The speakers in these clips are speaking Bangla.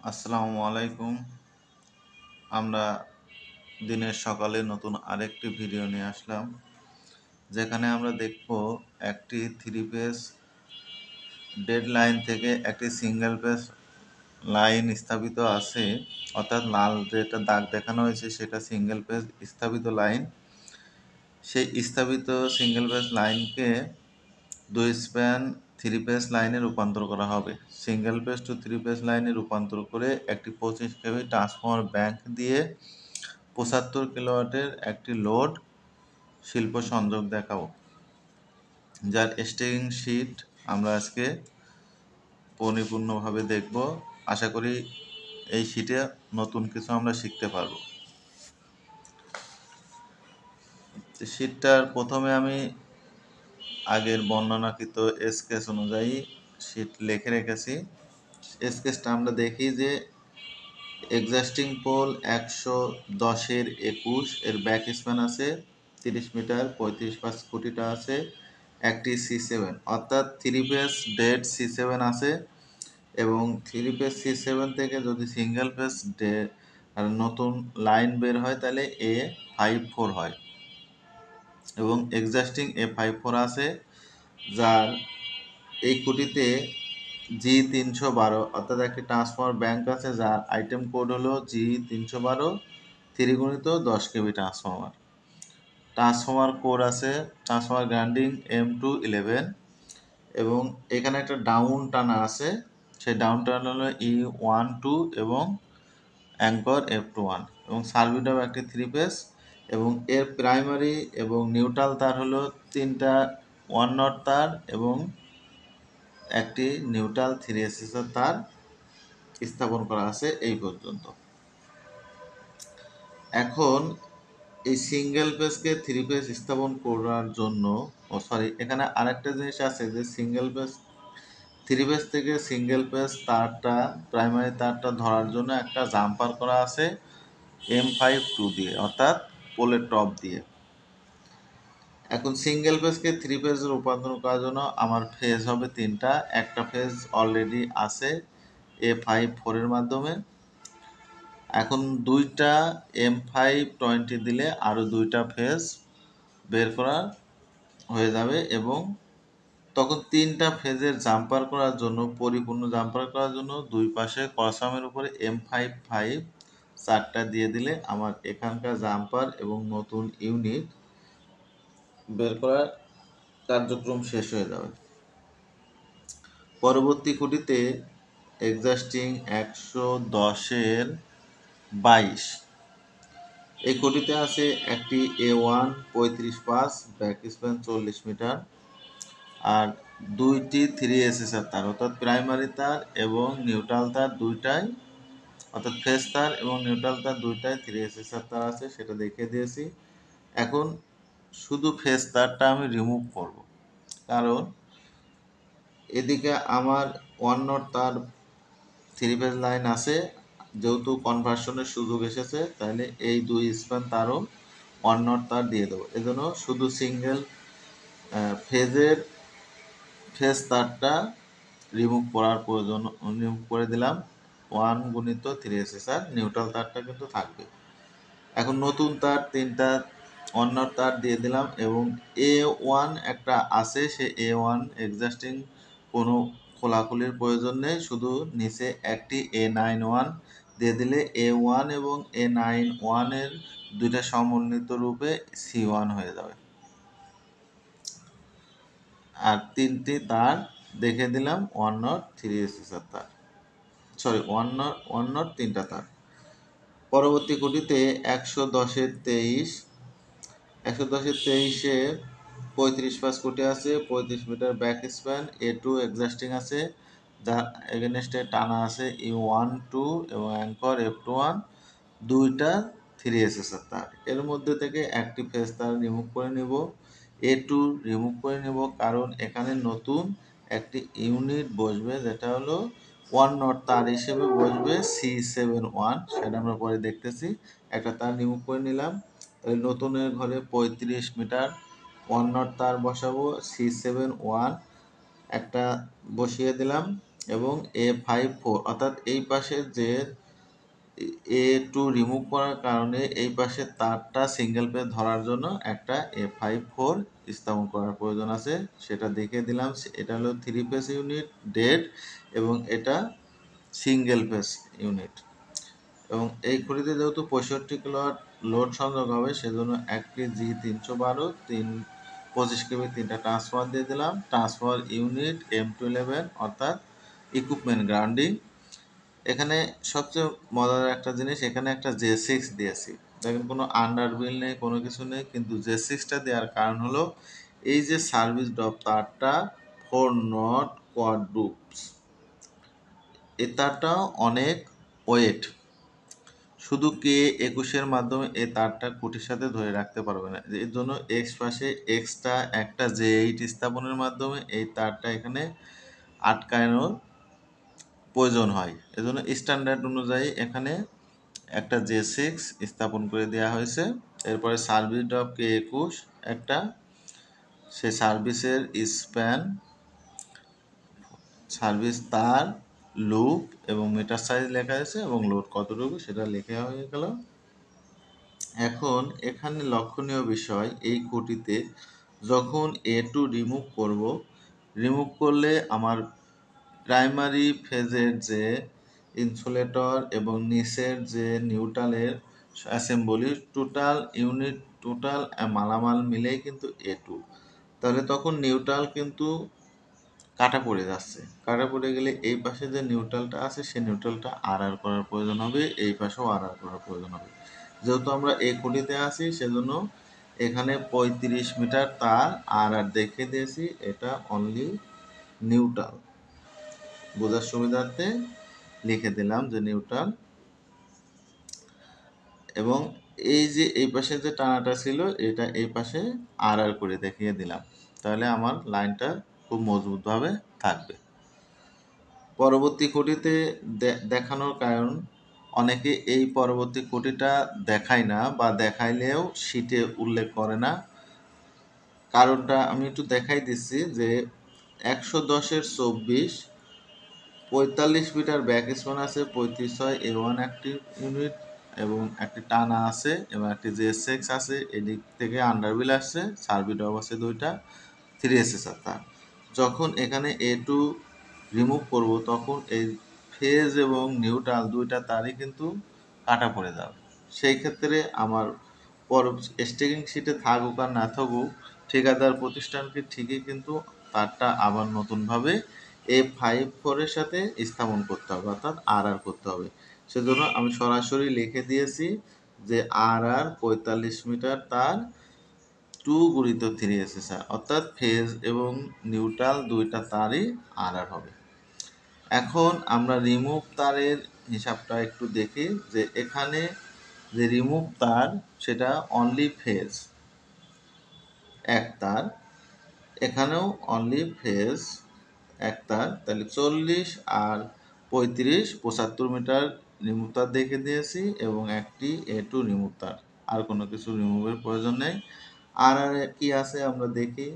আসসালামু আলাইকুম। আমরা দিনের সকালে নতুন আরেকটি ভিডিও নিয়ে আসলাম, যেখানে আমরা দেখব একটি থ্রি পেজ ডেড লাইন থেকে একটি সিঙ্গেল পেজ লাইন স্থাপিত আছে, অর্থাৎ লাল যেটা দাগ দেখানো হয়েছে সেটা সিঙ্গেল পেজ স্থাপিত লাইন। সেই স্থাপিত সিঙ্গেল পেজ লাইনকে দুই স্প্যান থ্রি পেজ লাইনে রূপান্তর করা হবে। Single page to three page লাইনে রূপান্তর করে একটি 25 কেভি ট্রান্সফরমার ব্যাংক দিয়ে 75 কিলোওয়াটের একটি লোড শিল্প সংযোগ দেখাবো, যার স্টেরিং শিট আমরা আজকে পরিপূর্ণভাবে দেখব। আশা করি এই শিটে নতুন কিছু আমরা শিখতে পারবো। শিটটার প্রথমে আমি আগের বর্ণনাকৃত স্কেচ অনুযায়ী শিট লিখে রেখেছি। স্কেচটা আমরা দেখি যে এক্সাস্টিং পোল 110-21 এর ব্যাক স্প্যান আছে 30 মিটার, 35 ফুটিটা আছে একটি C7, অর্থাৎ থ্রি পেজ ডেড C7 আছে। এবং থ্রি পেজ C7 থেকে যদি সিঙ্গেল পেজ নতুন লাইন বের হয় তাহলে A54 হয়, এবং এক্সাস্টিং A54 আছে, যার এই খুঁটিতে G312 অর্থাৎ একটি ট্রান্সফরমার ব্যাংক আছে, যার আইটেম কোড হলো G312 3x10 KV transformer. Transformer code আছে ট্রান্সফরমার গ্রাইন্ডিং M211, এবং এখানে একটা ডাউন টানা আছে, সেই ডাউন টানা হলো E12 এবং অ্যাঙ্কর F21, এবং সার্ভিটাও একটি থ্রি পেজ, এবং এর প্রাইমারি এবং নিউট্রাল তার হলো তিনটা 1 নট তার এবং একটি নিউট্রাল 3 তার স্থাপন করা আছে এই পর্যন্ত। এখন এই সিঙ্গেল পেজকে থ্রি পেজ স্থাপন করার জন্য এখানে আরেকটা জিনিস আছে যে সিঙ্গেল পেজ থ্রি পেজ থেকে সিঙ্গেল পেজ তারটা প্রাইমারি তারটা ধরার জন্য একটা জাম্পার করা আছে M52 দিয়ে, অর্থাৎ পোলের টপ দিয়ে। এখন সিঙ্গেল পেজকে থ্রি পেজে রূপান্তর করার জন্য আমার ফেজ হবে তিনটা। একটা ফেজ অলরেডি আছে A54 এর মাধ্যমে। এখন দুইটা M520 দিলে আরও দুইটা ফেজ বের করা হয়ে যাবে, এবং তখন তিনটা ফেজের জাম্পার করার জন্য, পরিপূর্ণ জাম্পার করার জন্য দুই পাশে ক্রসআর্মের উপরে M55 চারটা দিয়ে দিলে আমার এখানকার জাম্পার এবং নতুন ইউনিট বের করার কার্যক্রম শেষ হয়ে যাবে। পরবর্তী খুঁটিতে এক্সাস্টিং 110-22 এই খুঁটিতে আছে একটি A1 35-5 ব্যাক স্প্যান 40 মিটার, আর দুইটি 3 তার, অর্থাৎ প্রাইমারি তার এবং নিউট্রাল তার দুইটাই, অর্থাৎ ফেজ তার এবং নিউট্রাল তার দুইটাই 3 তার আছে, সেটা দেখিয়ে দিয়েছি। এখন শুধু ফেজ তারটা আমি রিমুভ করব, কারণ এদিকে আমার 1 নট তার থ্রি ফেজ লাইন আছে, যেহেতু কনভার্সনের সুযোগ এসেছে তাহলে এই দুই স্প্যান তারও 1 নট তার দিয়ে দেবো। এজন্য শুধু সিঙ্গেল ফেজের ফেজ তারটা রিমুভ করার প্রয়োজন, রিমুভ করে দিলাম। 1x3 নিউট্রাল তারটা কিন্তু থাকবে। এখন নতুন তার তিনটা 1 নট তার দিয়ে দিলাম, এবং A1 একটা আছে, সে A1 এক্সাস্টিং কোনো খোলাখুলির প্রয়োজন নেই, শুধু নিচে একটি A91 দিয়ে দিলে A1 এবং A91 এর দুইটা সমন্বিত রূপে C1 হয়ে যাবে। আর তিনটি তার দেখে দিলাম 1 নট 3 তার, সরি 1 নট তিনটা তার। পরবর্তী খুঁটিতে 110-23 110-23-এ 35-5 খুঁটি আছে, 35 metre back span, A2 exhausting আছে, যার এগেনস্টে টানা আছে E12 এবং অ্যাঙ্কর F21, দুইটা 3 তার। এর মধ্যে থেকে একটি ফেজ তার রিমুভ করে নিব, A2 রিমুভ করে নেব, কারণ এখানে নতুন একটি ইউনিট বসবে, যেটা হলো 1 নট তার হিসেবে বসবে C71, সেটা আমরা পরে দেখতেছি। একটা তার রিমুভ করে নিলাম, তাহলে নতুনের ঘরে 35 মিটার 1 নট তার বসাবো C71 একটা বসিয়ে দিলাম, এবং A54 অর্থাৎ এই পাশে যে A2 রিমুভ করার কারণে এই পাশে তারটা সিঙ্গেল পেজ ধরার জন্য একটা A54 স্থাপন করার প্রয়োজন আছে, সেটা দেখে দিলাম। এটা হলো 3 পেজ ইউনিট ডেড এবং এটা সিঙ্গেল পেজ ইউনিট। এবং এই খুঁটিতে যেহেতু 65 কিলোওয়াট লোড সংযোগ হবে, সেজন্য একটি G312 25 কেবি 3টা ট্রান্সফার দিয়ে দিলাম। ট্রান্সফার ইউনিট M211 অর্থাৎ ইকুইপমেন্ট গ্রাউন্ডিং। এখানে সবচেয়ে মজার একটা জিনিস, এখানে একটা J6 দিয়েছি। দেখেন কোনো আন্ডার বিল নেই, কোনো কিছু নেই, কিন্তু J6টা দেওয়ার কারণ হলো এই যে সার্ভিস ড্রপ তারটা 4 নট কোয়াড্রুপস, এই তারটা অনেক ওয়েট। শুধু K21 মাধ্যমে এই তারটা খুঁটির সাথে ধরে রাখতে পারবে না, এর জন্য এক্স পাশে এক্সট্রা একটা J8 স্থাপনের মাধ্যমে এই তারটা এখানে আটকানোর প্রয়োজন হয়। এজন্য স্ট্যান্ডার্ড অনুযায়ী এখানে একটা J6 স্থাপন করে দেওয়া হয়েছে। এরপরে সার্ভিস ড্রপ K21 একটা, সে সার্ভিসের স্প্যান, সার্ভিস তার, লুপ এবং মিটার সাইজ লেখা আছে এবং লোড কতটুকু সেটা লেখা হয়ে গেল। এখন এখানে লক্ষণীয় বিষয়, এই খুঁটিতে যখন A2 রিমুভ করব, রিমুভ করলে আমার প্রাইমারি ফেজের যে ইনসুলেটর এবং নিচের যে নিউট্রালের অ্যাসেম্বলি টোটাল ইউনিট টোটাল মালামাল মিলেই কিন্তু A2। তাহলে তখন নিউট্রাল কিন্তু কাটা পড়ে যাচ্ছে। কাটা পড়ে গেলে এই পাশে যে নিউট্রালটা আছে সেই নিউট্রালটা আর করার প্রয়োজন হবে, এই পাশেও আর করার প্রয়োজন হবে। যেহেতু আমরা এই খুঁটিতে আছি সেজন্য এখানে 35 মিটার তার আর দেখে দিয়েছি, এটা অনলি নিউট্রাল। বোঝার সুবিধার্থে লিখে দিলাম যে নিউট্রাল। এবং এই যে এই পাশে যে টানাটা ছিল এটা এই পাশে আর করে দেখিয়ে দিলাম, তাহলে আমার লাইনটা খুব মজবুতভাবে থাকবে। পরবর্তী খুঁটিতে দেখানোর কারণ, অনেকে এই পরবর্তী খুঁটিটা দেখায় না বা দেখাইলেও শীটে উল্লেখ করে না। কারণটা আমি একটু দেখাই দিচ্ছি যে 110-এর 24 45 মিটার ব্যাক স্প্যান আছে, 35/6 A1 একটি ইউনিট এবং একটি টানা আছে এবং একটি J6 আছে, এদিক থেকে আন্ডারবিল আসছে, সার্ভিস ড্রপ আছে দুইটা, 3 SSR তার। যখন এখানে A2 রিমুভ করব তখন এই ফেজ এবং নিউট্রাল দুইটা তারই কিন্তু কাটা পড়ে যাবে। সেই ক্ষেত্রে আমার স্টেকিং শিটে থাকুক আর না থাকুক, ঠিকাদার প্রতিষ্ঠানকে ঠিকই কিন্তু তারটা আবার নতুনভাবে A54 এর সাথে স্থাপন করতে হবে, অর্থাৎ আর করতে হবে। সেজন্য আমি সরাসরি লিখে দিয়েছি যে আর 45 মিটার তার 2x3 SSR, অর্থাৎ ফেজ এবং নিউট্রাল দুইটা তারই আর হবে। এখন আমরা রিমুভ তারের হিসাবটা একটু দেখি যে এখানে যে রিমুভ তার সেটা অনলি ফেজ এক তার, এখানেও অনলি ফেজ এক তার, তাহলে 40 আর 35 75 মিটার রিমুভ তার দেখে দিয়েছি এবং একটি A2 রিমুভ তার, আর কোনো কিছু রিমুভের প্রয়োজন নেই। আর কি আছে আমরা দেখি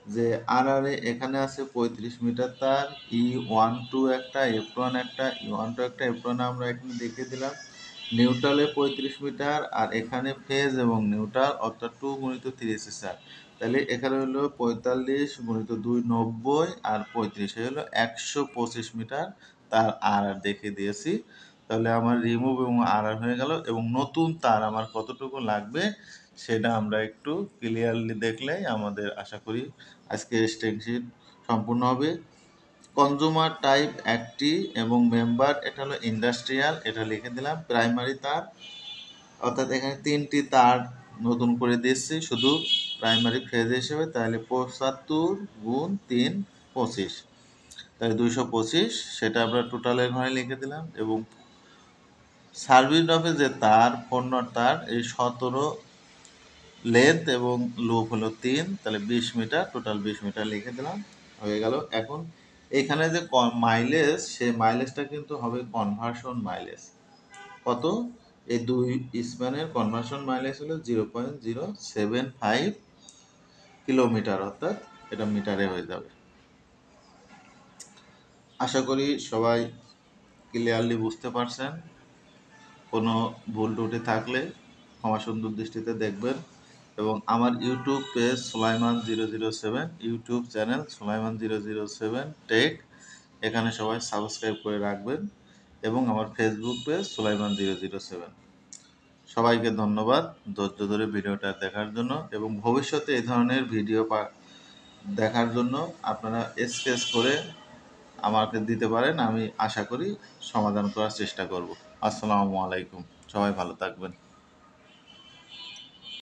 যে আর এখানে আছে 35 মিটার তার, E12 একটা, F1 একটা, E12 একটা, F1 আমরা এখানে দেখে দিলাম। নিউট্রালে 35 মিটার আর এখানে ফেজ এবং নিউট্রাল অর্থাৎ 2x3 SSR, তাহলে এখানে হলো 45 × 2 90 আর 35 হলো 125 মিটার তার আর দেখে দিয়েছি। তাহলে আমার রিমুভ এবং আর হয়ে গেল এবং নতুন তার আমার কতটুকু লাগবে সেটা আমরা একটু ক্লিয়ারলি দেখলেই আমাদের আশা করি আজকে স্টেকশিট সম্পূর্ণ হবে। কনজুমার টাইপ একটি এবং মেম্বার এটা হলো ইন্ডাস্ট্রিয়াল, এটা লিখে দিলাম। প্রাইমারি তার অর্থাৎ এখানে 3টি তার নতুন করে দিচ্ছি শুধু প্রাইমারি ফেজ হিসেবে, তাহলে 75 × 3 25, তাহলে 225, সেটা আমরা টোটালের ঘরে লিখে দিলাম। এবং সার্ভিস ড্রপে যে তার 4 নট তার, এই 17 লেন্থ এবং লুপ হলো 3, তাহলে 20 মিটার, টোটাল 20 মিটার লিখে দিলাম, হয়ে গেল। এখন এখানে যে মাইলেজ, সেই মাইলেজটা কিন্তু হবে কনভার্সন মাইলেজ। কত? এই দুই স্প্যানের কনভার্সন মাইলেজ হলো 0.075 কিলোমিটার, অর্থাৎ এটা মিটারে হয়ে যাবে। আশা করি সবাই ক্লিয়ারলি বুঝতে পারছেন। কোনো ভুল ত্রুটি থাকলে ক্ষমা সুন্দর দৃষ্টিতে দেখবেন এবং আমার YouTube page Sulaiman 007, YouTube channel Sulaiman 007 tech, এখানে সবাই সাবস্ক্রাইব করে রাখবেন এবং আমার ফেসবুক পেজ সুলাইমান 007। সবাইকে ধন্যবাদ ধৈর্য ধরে ভিডিওটা দেখার জন্য এবং ভবিষ্যতে এই ধরনের ভিডিও দেখার জন্য আপনারা স্কেচ করে আমাকে দিতে পারেন। আমি আশা করি সমাধান করার চেষ্টা করব। আসসালামু আলাইকুম, সবাই ভালো থাকবেন।